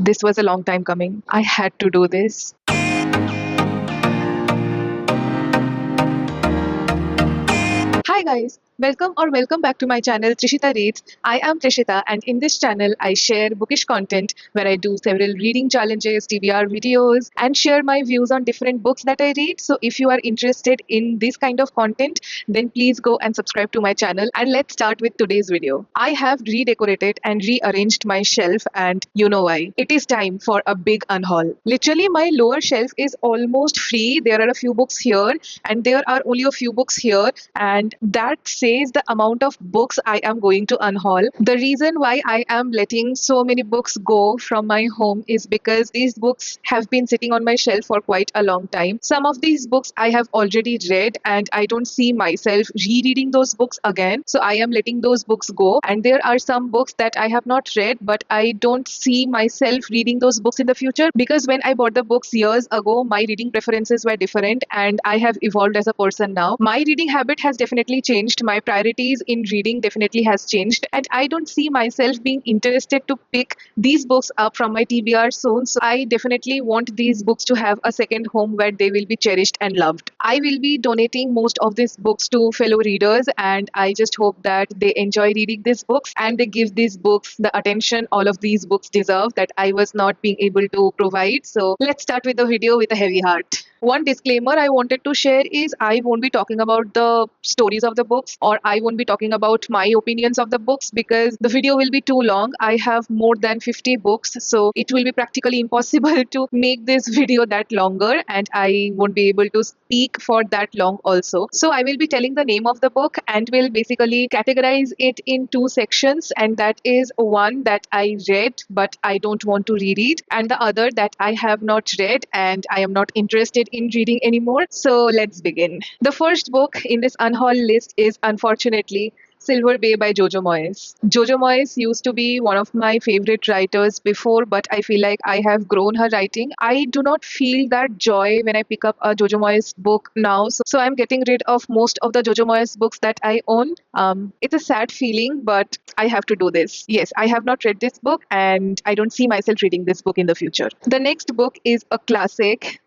This was a long time coming. I had to do this. Hi guys, welcome back to my channel Trishita Reads. I am Trishita and in this channel I share bookish content where I do several reading challenges, TBR videos and share my views on different books that I read. So if you are interested in this kind of content, then please go and subscribe to my channel and let's start with today's video. I have redecorated and rearranged my shelf and you know why. It is time for a big unhaul. Literally my lower shelf is almost free. There are a few books here and there are only a few books here, and that says the amount of books I am going to unhaul. The reason why I am letting so many books go from my home is because these books have been sitting on my shelf for quite a long time. Some of these books I have already read and I don't see myself rereading those books again, so I am letting those books go. And there are some books that I have not read but I don't see myself reading those books in the future, because when I bought the books years ago my reading preferences were different and I have evolved as a person now. My reading habit has definitely changed. My priorities in reading definitely has changed and I don't see myself being interested to pick these books up from my TBR soon. So I definitely want these books to have a second home where they will be cherished and loved. I will be donating most of these books to fellow readers and I just hope that they enjoy reading these books and they give these books the attention all of these books deserve that I was not being able to provide. So let's start with the video with a heavy heart. One disclaimer I wanted to share is I won't be talking about the stories of the books or I won't be talking about my opinions of the books because the video will be too long. I have more than 50 books, so it will be practically impossible to make this video that longer and I won't be able to speak for that long also. So I will be telling the name of the book and will basically categorize it in two sections, and that is one that I read but I don't want to reread, and the other that I have not read and I am not interested in reading anymore. So let's begin. The first book in this unhaul list is unfortunately Silver Bay by Jojo Moyes. Jojo Moyes used to be one of my favorite writers before, but I feel like I have grown her writing. I do not feel that joy when I pick up a Jojo Moyes book now. So I'm getting rid of most of the Jojo Moyes books that I own. It's a sad feeling, but I have to do this. Yes, I have not read this book and I don't see myself reading this book in the future. The next book is a classic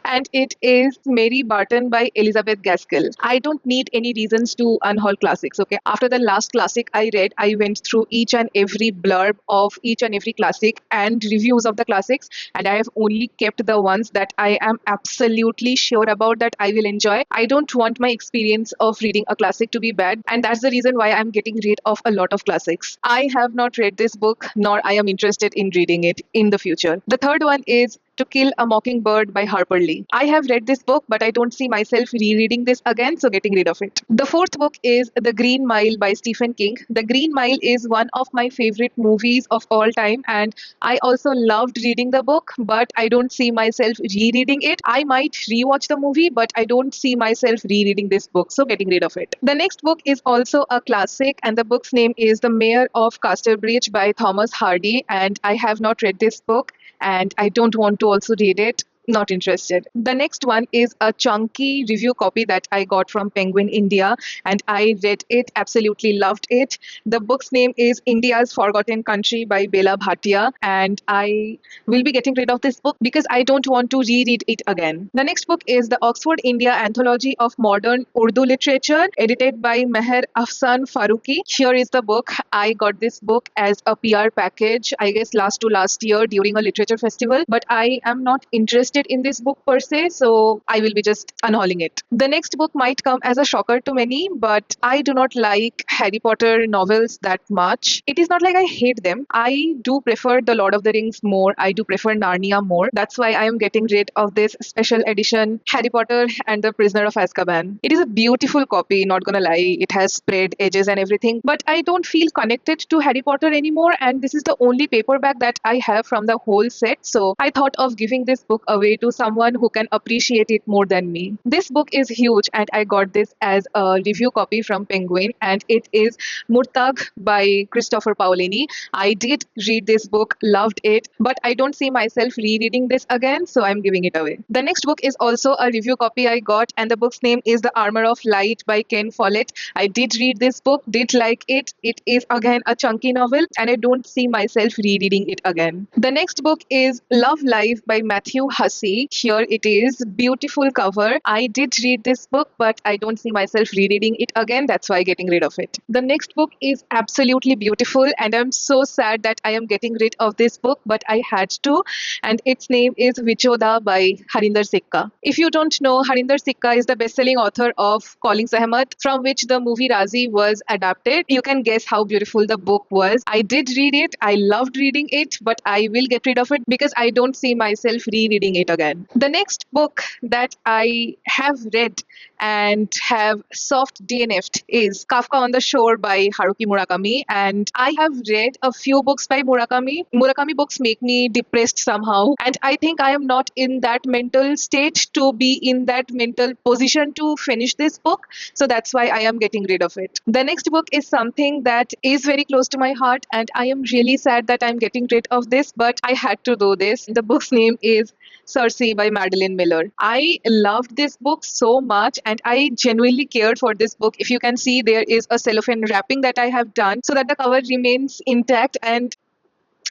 and it is Mary Barton by Elizabeth Gaskell. I don't need any reasons to unhaul classics, okay? After the last classic I read, I went through each and every blurb of each and every classic and reviews of the classics, and I have only kept the ones that I am absolutely sure about that I will enjoy. I don't want my experience of reading a classic to be bad, and that's the reason why I'm getting rid of a lot of classics. I have not read this book, nor I am interested in reading it in the future. The third one is To Kill a Mockingbird by Harper Lee. I have read this book, but I don't see myself rereading this again, so getting rid of it. The fourth book is The Green Mile by Stephen King. The Green Mile is one of my favorite movies of all time, and I also loved reading the book, but I don't see myself rereading it. I might rewatch the movie, but I don't see myself rereading this book, so getting rid of it. The next book is also a classic, and the book's name is The Mayor of Casterbridge by Thomas Hardy, and I have not read this book and I don't want to also read it. Not interested. The next one is a chunky review copy that I got from Penguin India and I read it, absolutely loved it. The book's name is India's Forgotten Country by Bela Bhatia, and I will be getting rid of this book because I don't want to reread it again. The next book is the Oxford India Anthology of Modern Urdu Literature, edited by Meher Afsan Faruqi. Here is the book. I got this book as a PR package, I guess last year during a literature festival, but I am not interested in this book per se, so I will be just unhauling it. The next book might come as a shocker to many, but I do not like Harry Potter novels that much. It is not like I hate them. I do prefer The Lord of the Rings more. I do prefer Narnia more. That's why I am getting rid of this special edition Harry Potter and the Prisoner of Azkaban. It is a beautiful copy, not gonna lie. It has sprayed edges and everything, but I don't feel connected to Harry Potter anymore, and this is the only paperback that I have from the whole set, so I thought of giving this book away away to someone who can appreciate it more than me. This book is huge, and I got this as a review copy from Penguin, and it is Murtag by Christopher Paolini. I did read this book, loved it, but I don't see myself rereading this again, so I'm giving it away. The next book is also a review copy I got, and the book's name is The Armor of Light by Ken Follett. I did read this book, did like it. It is again a chunky novel, and I don't see myself rereading it again. The next book is Love Life by Matthew Hussey. Here it is, beautiful cover. I did read this book, but I don't see myself rereading it again. That's why getting rid of it. The next book is absolutely beautiful, and I'm so sad that I am getting rid of this book, but I had to. And its name is Vichoda by Harinder Sikka. If you don't know, Harinder Sikka is the best-selling author of Calling Sahmat, from which the movie Razi was adapted. You can guess how beautiful the book was. I did read it. I loved reading it, but I will get rid of it because I don't see myself rereading it again. The next book that I have read and have soft DNF'd is Kafka on the Shore by Haruki Murakami. And I have read a few books by Murakami. Murakami books make me depressed somehow. And I think I am not in that mental state to be in that mental position to finish this book. So that's why I am getting rid of it. The next book is something that is very close to my heart. And I am really sad that I'm getting rid of this, but I had to do this. The book's name is Circe by Madeline Miller. I loved this book so much, and I genuinely cared for this book. If you can see, there is a cellophane wrapping that I have done so that the cover remains intact, and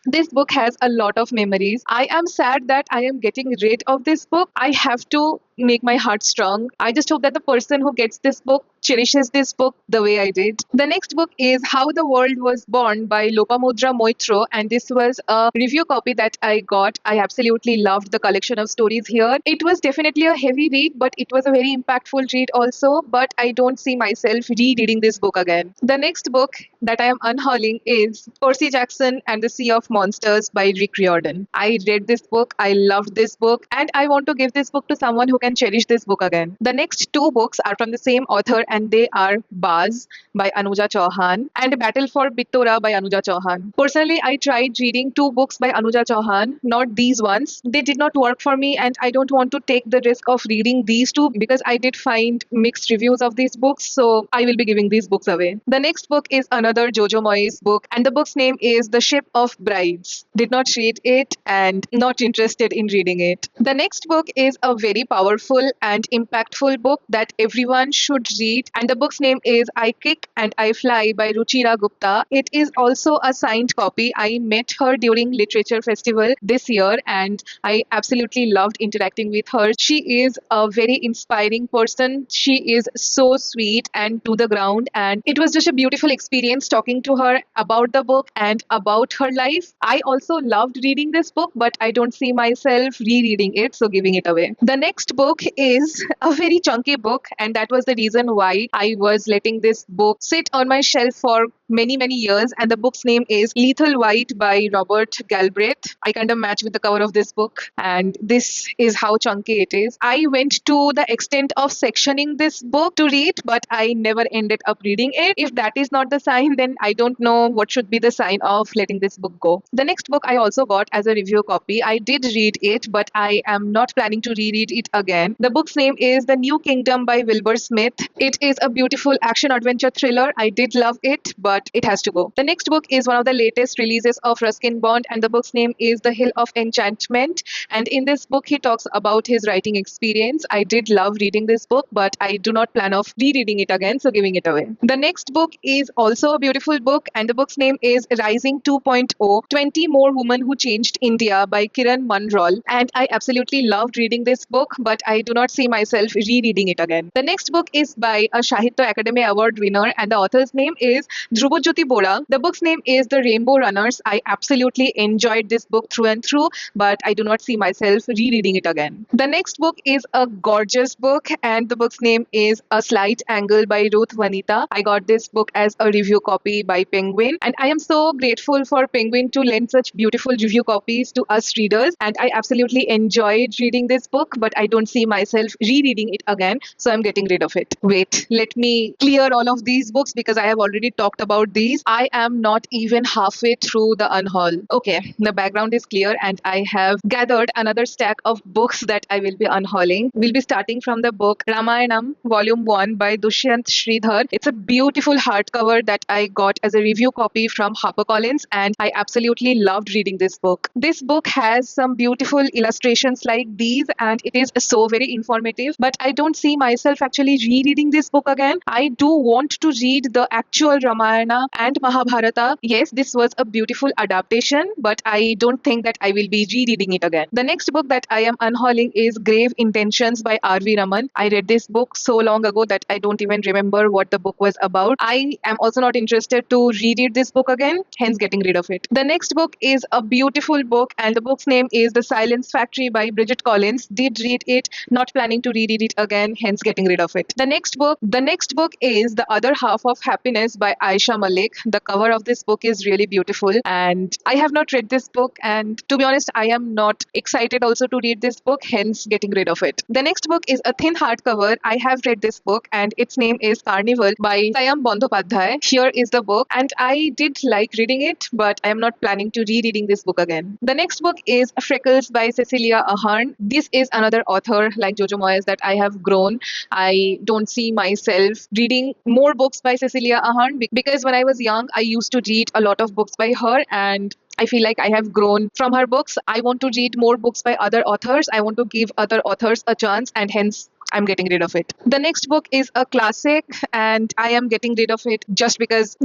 this book has a lot of memories. I am sad that I am getting rid of this book. I have to make my heart strong. I just hope that the person who gets this book cherishes this book the way I did. The next book is How the World Was Born by Lopamudra Moitro, and this was a review copy that I got. I absolutely loved the collection of stories here. It was definitely a heavy read, but it was a very impactful read also, but I don't see myself rereading this book again. The next book that I am unhauling is Percy Jackson and the Sea of Monsters by Rick Riordan. I read this book, I loved this book, and I want to give this book to someone who can cherish this book again. The next two books are from the same author, and they are Baz by Anuja Chauhan and Battle for Bittora by Anuja Chauhan. Personally, I tried reading two books by Anuja Chauhan, not these ones. They did not work for me, and I don't want to take the risk of reading these two because I did find mixed reviews of these books, so I will be giving these books away. The next book is another Jojo Moyes book, and the book's name is The Ship of Brides. Did not read it and not interested in reading it. The next book is a very powerful and impactful book that everyone should read, and the book's name is I Kick and I Fly by Ruchira Gupta. It is also a signed copy. I met her during Literature Festival this year, and I absolutely loved interacting with her. She is a very inspiring person. She is so sweet and to the ground, and it was just a beautiful experience talking to her about the book and about her life. I also loved reading this book, but I don't see myself rereading it, so giving it away. The next book is a very chunky book, and that was the reason why I was letting this book sit on my shelf for many years, and the book's name is Lethal White by Robert Galbraith. I kind of match with the cover of this book, and this is how chunky it is. I went to the extent of sectioning this book to read, but I never ended up reading it. If that is not the sign, then I don't know what should be the sign of letting this book go. The next book I also got as a review copy. I did read it, but I am not planning to reread it again. The book's name is The New Kingdom by Wilbur Smith. It is a beautiful action-adventure thriller. I did love it, but it has to go. The next book is one of the latest releases of Ruskin Bond, and the book's name is The Hill of Enchantment. And in this book, he talks about his writing experience. I did love reading this book, but I do not plan of rereading it again, so giving it away. The next book is also a beautiful book, and the book's name is Rising 2.0, 20 More Women Who Changed India by Kiran Munroll. And I absolutely loved reading this book, but I do not see myself rereading it again. The next book is by a Sahitya Academy Award winner, and the author's name is Dhrubajyoti Bora. The book's name is The Rainbow Runners. I absolutely enjoyed this book through and through, but I do not see myself rereading it again. The next book is a gorgeous book, and the book's name is A Slight Angle by Ruth Vanita. I got this book as a review copy by Penguin, and I am so grateful for Penguin to lend such beautiful review copies to us readers, and I absolutely enjoyed reading this book, but I don't see myself rereading it again, so I'm getting rid of it. Wait, let me clear all of these books because I have already talked about these. I am not even halfway through the Unhaul. Okay, the background is clear, and I have gathered another stack of books that I will be unhauling. We'll be starting from the book Ramayanam, Volume 1 by Dushyant Sridhar. It's a beautiful hardcover that I got as a review copy from HarperCollins, and I absolutely loved reading this book. This book has some beautiful illustrations like these, and it is so very informative, but I don't see myself actually rereading this book again. I do want to read the actual Ramayana and Mahabharata. Yes, this was a beautiful adaptation, but I don't think that I will be rereading it again. The next book that I am unhauling is Grave Intentions by R.V. Raman. I read this book so long ago that I don't even remember what the book was about. I am also not interested to reread this book again, hence getting rid of it. The next book is a beautiful book, and the book's name is The Silence Factory by Bridget Collins. Did read it, not planning to reread it again, hence getting rid of it. The next book is The Other Half of Happiness by Aisha Malik. The cover of this book is really beautiful, and I have not read this book, and to be honest, I am not excited also to read this book, hence getting rid of it. The next book is a thin hardcover. I have read this book, and its name is Carnival by Sayam Bandhopadhyay. Here is the book, and I did like reading it, but I am not planning to rereading this book again. The next book is Freckles by Cecilia Ahern. This is another author like Jojo Moyes that I have grown. I don't see myself reading more books by Cecilia Ahern because when I was young, I used to read a lot of books by her, and I feel like I have grown from her books. I want to read more books by other authors. I want to give other authors a chance, and hence I'm getting rid of it. The next book is a classic, and I am getting rid of it just because.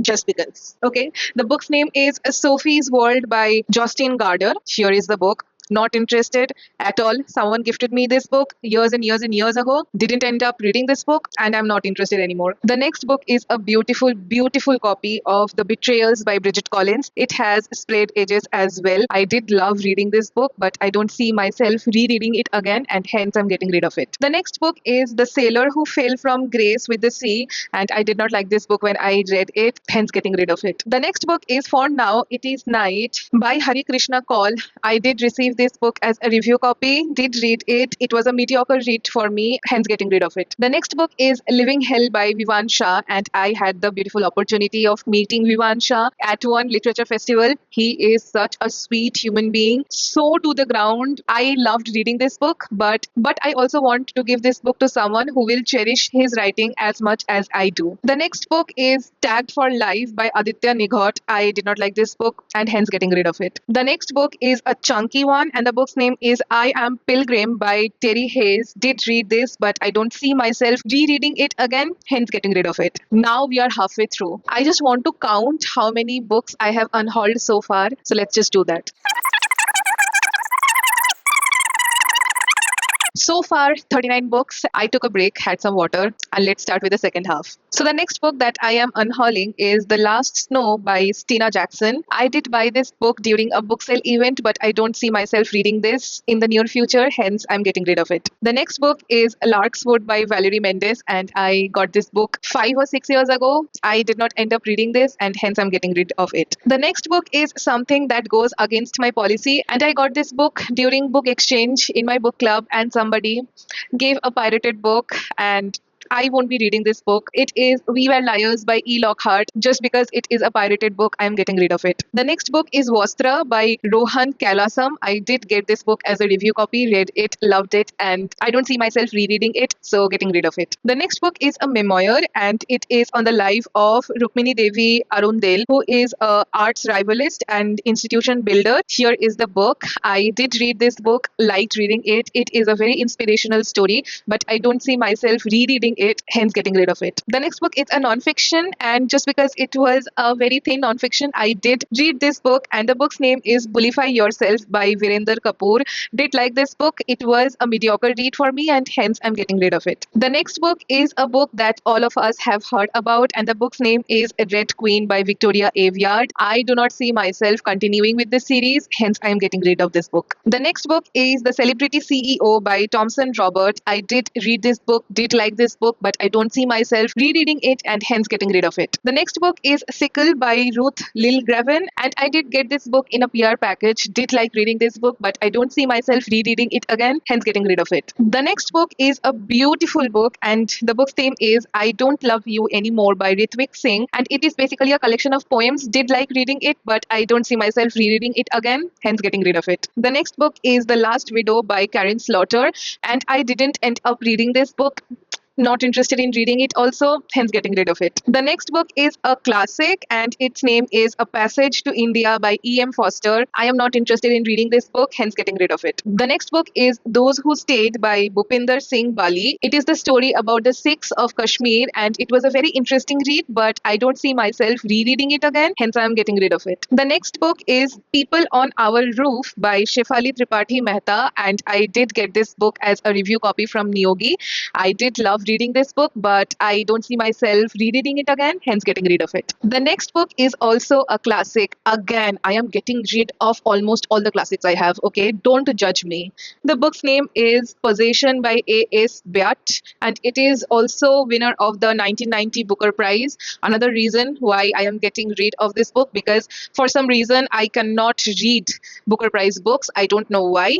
Okay. The book's name is Sophie's World by Justine Gardner. Here is the book. Not interested at all. Someone gifted me this book years and years and years ago. Didn't end up reading this book, and I'm not interested anymore. The next book is a beautiful, beautiful copy of The Betrayals by Bridget Collins. It has splayed edges as well. I did love reading this book, but I don't see myself rereading it again, and hence I'm getting rid of it. The next book is The Sailor Who Fell from Grace with the Sea, and I did not like this book when I read it, hence getting rid of it. The next book is For Now It Is Night by Hari Krishna Kaul. I did receive this book as a review copy, did read it. It was a mediocre read for me, hence getting rid of it. The next book is Living Hell by Vivan Shah, and I had the beautiful opportunity of meeting Vivan Shah at one literature festival. He is such a sweet human being, so to the ground. I loved reading this book, but I also want to give this book to someone who will cherish his writing as much as I do. The next book is Tagged for Life by Aditya Nighot. I did not like this book, and hence getting rid of it. The next book is a chunky one, and the book's name is I Am Pilgrim by Terry Hayes. Did read this, but I don't see myself rereading it again, hence getting rid of it. Now we are halfway through. I just want to count how many books I have unhauled so far, so let's just do that. So far, 39 books. I took a break, had some water, and let's start with the second half. So the next book that I am unhauling is The Last Snow by Stina Jackson. I did buy this book during a book sale event, but I don't see myself reading this in the near future, hence I'm getting rid of it. The next book is Lark's-Wood by Valerie Mendes, and I got this book 5 or 6 years ago. I did not end up reading this, and hence I'm getting rid of it. The next book is something that goes against my policy, and I got this book during book exchange in my book club, and somebody gave a pirated book, and I won't be reading this book. It is We Were Liars by E. Lockhart. Just because it is a pirated book, I'm getting rid of it. The next book is Vostra by Rohan Kalasam. I did get this book as a review copy, read it, loved it, and I don't see myself rereading it, so getting rid of it. The next book is a memoir, and it is on the life of Rukmini Devi Arundel, who is a arts rivalist and institution builder. Here is the book. I did read this book, liked reading it. It is a very inspirational story, but I don't see myself rereading it, hence getting rid of it. The next book is a non-fiction, and just because it was a very thin non-fiction, I did read this book, and the book's name is Bullify Yourself by Virender Kapoor. Did like this book. It was a mediocre read for me, and hence I'm getting rid of it. The next book is a book that all of us have heard about, and the book's name is Red Queen by Victoria Aveyard. I do not see myself continuing with this series, hence I'm getting rid of this book. The next book is The Celebrity CEO by Thomson Robert. I did read this book, did like this book. book, but I don't see myself rereading it and hence getting rid of it. The next book is Sickle by Ruth Lilgraven, and I did get this book in a PR package. Did like reading this book, but I don't see myself rereading it again, hence getting rid of it. The next book is a beautiful book, and the book's name is I Don't Love You Anymore by Ritvik Singh, and it is basically a collection of poems. Did like reading it, but I don't see myself rereading it again, hence getting rid of it. The next book is The Last Widow by Karen Slaughter, and I didn't end up reading this book, not interested in reading it also, hence getting rid of it. The next book is a classic and its name is A Passage to India by E.M. Foster. I am not interested in reading this book, hence getting rid of it. The next book is Those Who Stayed by Bhupinder Singh Bali. It is the story about the Sikhs of Kashmir and it was a very interesting read, but I don't see myself rereading it again, hence I am getting rid of it. The next book is People on Our Roof by Shefali Tripathi Mehta, and I did get this book as a review copy from Niyogi. I did love reading this book, but I don't see myself rereading it again, hence getting rid of it. The next book is also a classic. Again, I am getting rid of almost all the classics I have, okay? Don't judge me. The book's name is Possession by A.S. Bhatt, and it is also winner of the 1990 Booker Prize. Another reason why I am getting rid of this book, because for some reason I cannot read Booker Prize books. I don't know why.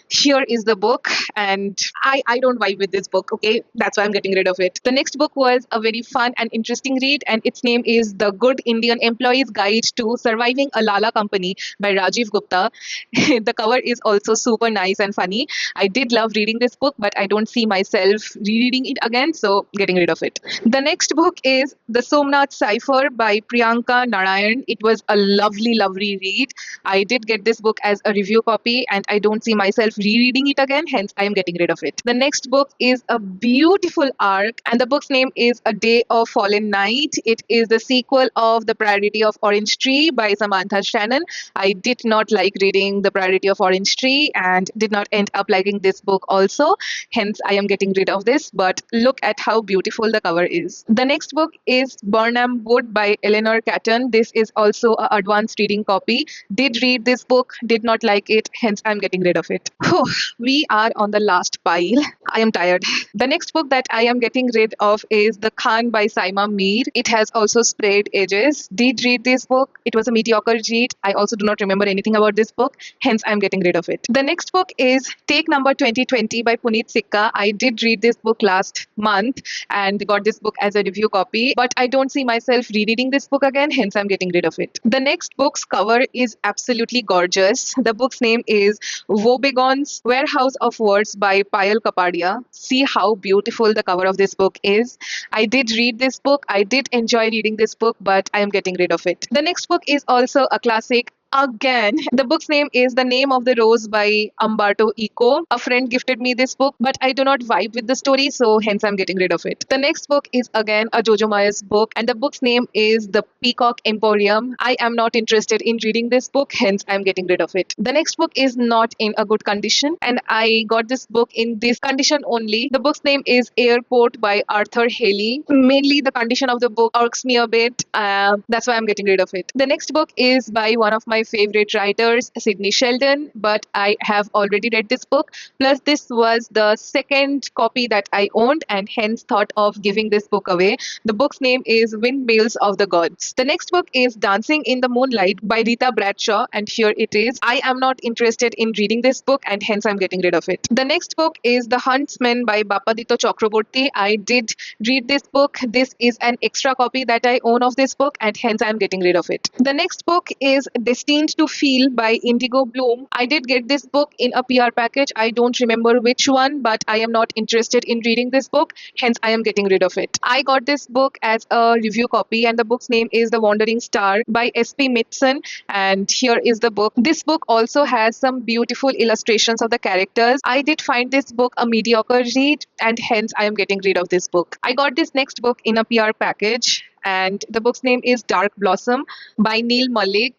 Here is the book, and I don't vibe with this book, okay? That's why I'm getting rid of it. The next book was a very fun and interesting read, and its name is The Good Indian Employee's Guide to Surviving a Lala Company by Rajiv Gupta. The cover is also super nice and funny. I did love reading this book, but I don't see myself rereading it again, so getting rid of it. The next book is The Somnath Cipher by Priyanka Narayan. It was a lovely, lovely read. I did get this book as a review copy, and I don't see myself rereading it again, hence I am getting rid of it. The next book is a beautiful arc, and the book's name is A Day of Fallen Night. It is the sequel of The Priority of Orange Tree by Samantha Shannon. I did not like reading The Priority of Orange Tree and did not end up liking this book also, hence I am getting rid of this, but look at how beautiful the cover is. The next book is Burnham Wood by Eleanor Catton. This is also an advanced reading copy. Did read this book, did not like it, hence I'm getting rid of it. Whew, we are on the last pile. I am tired. The next book that I am getting rid of is The Khan by Saima Mir. It has also sprayed edges. Did read this book. It was a mediocre read. I also do not remember anything about this book, hence I'm getting rid of it. The next book is Take Number 2020 by Puneet Sikka. I did read this book last month and got this book as a review copy, but I don't see myself rereading this book again, hence I'm getting rid of it. The next book's cover is absolutely gorgeous. The book's name is Wobegon's Warehouse of Words by Payal Kapadia. See how beautiful the cover of this book is. I did read this book. I did enjoy reading this book, but I am getting rid of it. The next book is also a classic. Again, the book's name is The Name of the Rose by Umberto Eco. A friend gifted me this book, but I do not vibe with the story, so hence I'm getting rid of it. The next book is again a Jojo Moyes book, and the book's name is The Peacock Emporium. I am not interested in reading this book, hence I'm getting rid of it. The next book is not in a good condition, and I got this book in this condition only. The book's name is Airport by Arthur Haley. Mainly the condition of the book irks me a bit. That's why I'm getting rid of it. The next book is by one of my favorite writers, Sidney Sheldon, but I have already read this book. Plus, this was the second copy that I owned and hence thought of giving this book away. The book's name is Windmills of the Gods. The next book is Dancing in the Moonlight by Rita Bradshaw, and here it is. I am not interested in reading this book and hence I'm getting rid of it. The next book is The Huntsman by Bapaditto Chakraborty. I did read this book. This is an extra copy that I own of this book and hence I'm getting rid of it. The next book is Destined to Feel by Indigo Bloom. I did get this book in a PR package. I don't remember which one, but I am not interested in reading this book, hence I am getting rid of it. I got this book as a review copy, and the book's name is The Wandering Star by S.P. Mitson, and here is the book. This book also has some beautiful illustrations of the characters. I did find this book a mediocre read, and hence I am getting rid of this book. I got this next book in a PR package, and the book's name is Dark Blossom by Neil Malik.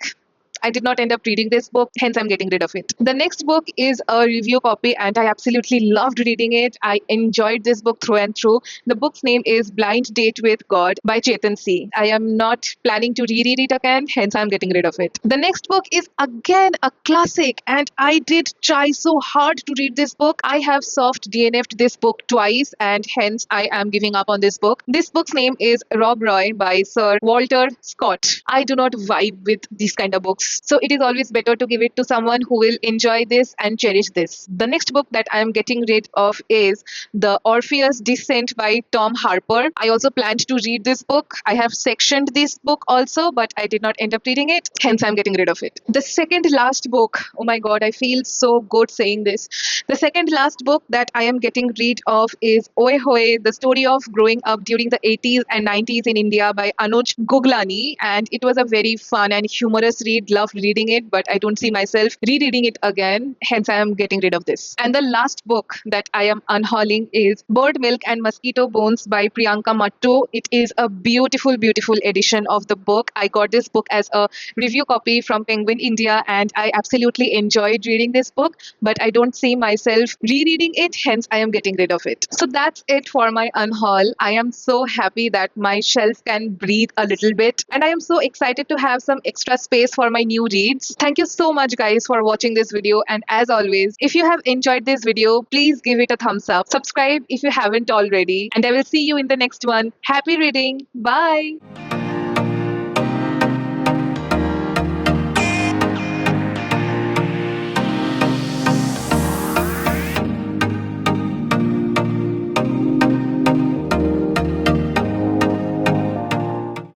I did not end up reading this book, hence I'm getting rid of it. The next book is a review copy, and I absolutely loved reading it. I enjoyed this book through and through. The book's name is Blind Date with God by Chetan C. I am not planning to reread it again, hence I'm getting rid of it. The next book is again a classic, and I did try so hard to read this book. I have soft DNF'd this book twice, and hence I am giving up on this book. This book's name is Rob Roy by Sir Walter Scott. I do not vibe with these kind of books, so it is always better to give it to someone who will enjoy this and cherish this. The next book that I am getting rid of is The Orpheus Descent by Tom Harper. I also planned to read this book. I have sectioned this book also, but I did not end up reading it, hence I'm getting rid of it. The second last book, oh my god, I feel so good saying this. The second last book that I am getting rid of is Oe Hoye, The Story of Growing Up During the 80s and 90s in India by Anuj Guglani. And it was a very fun and humorous read. Loved reading it, but I don't see myself rereading it again. Hence, I am getting rid of this. And the last book that I am unhauling is Bird Milk and Mosquito Bones by Priyanka Mattu. It is a beautiful, beautiful edition of the book. I got this book as a review copy from Penguin India, and I absolutely enjoyed reading this book, but I don't see myself rereading it, hence I am getting rid of it. So that's it for my unhaul. I am so happy that my shelf can breathe a little bit, and I am so excited to have some extra space for my new reads. Thank you so much guys for watching this video, and as always, if you have enjoyed this video, please give it a thumbs up, subscribe if you haven't already, and I will see you in the next one. Happy reading. Bye.